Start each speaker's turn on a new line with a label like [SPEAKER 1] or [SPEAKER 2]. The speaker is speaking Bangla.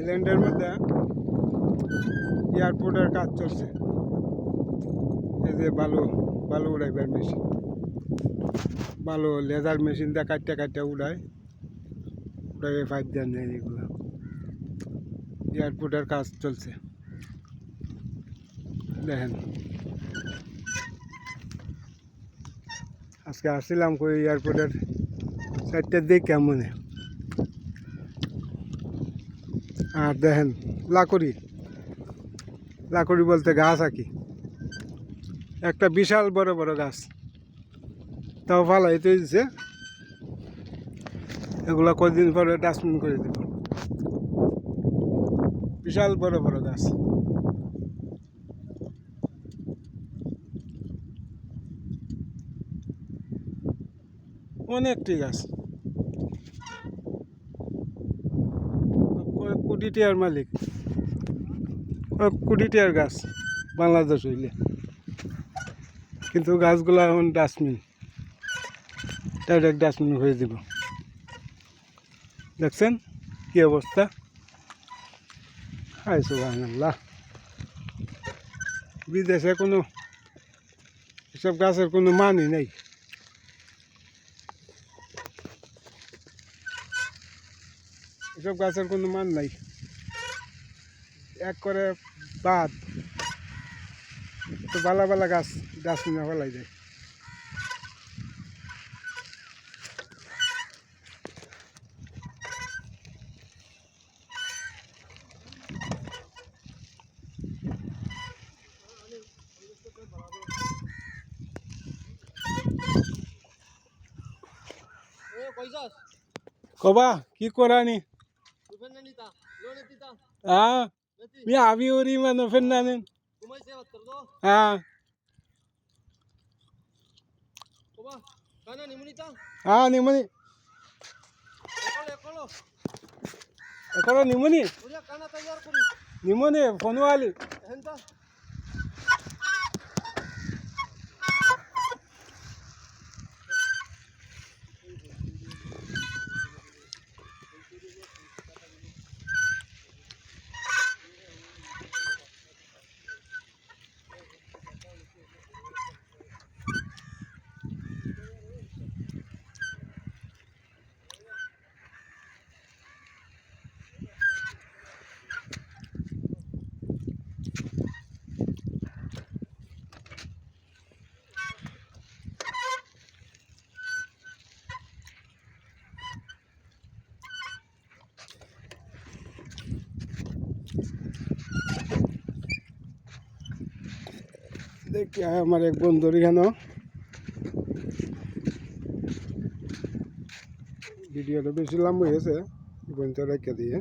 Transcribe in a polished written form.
[SPEAKER 1] আইল্যান্ডের মধ্যে এয়ারপোর্টের কাজ চলছে। এই যে বালু উড়াইবার মেশিন, বালু লেজার মেশিন দিয়ে কাটতে কাটতে উড়াই পাইপ দেন নেই। এগুলো এয়ারপোর্টের কাজ চলছে, দেখেন। আজকে আসছিলাম কই এয়ারপোর্টের সাইডটার দিক কেমনে। আর দেখেন লাকড়ি বলতে গাছ আঁকি, একটা বিশাল বড় বড় গাছ, তাও ফালাইতে দিচ্ছে। এগুলো কদিন পরে ডাস্টবিন করে দেব। বিশাল বড় বড় গাছ, অনেকটি গাছ, কোটি টিয়ার মালিক, কোটি টিয়ার গাছ বাংলাদেশ হইলে। কিন্তু গাছগুলো এখন ডাস্টবিন, ডাইরেক্ট ডাস্টবিন হয়ে দিব। দেখছেন কি অবস্থা? হায় সুবহানাল্লাহ। বিদেশে কোনো এসব গাছের কোনো মানই নেই। এসব গাছের কোনো মান নাই, এক করে বাদ তো বালা বালা গাছ ডাস্টবিনে ফেলাই যায়। কবা কি করানি मी आवी ओरी मन फिरनाने हाँ हाँ निमनी एकलो निमनी निमनी फोन वाली देखिए हमारे एक बंधुर एखाने भिडियो बेसि लम्बा हो गए बंधुर रेखे दिए।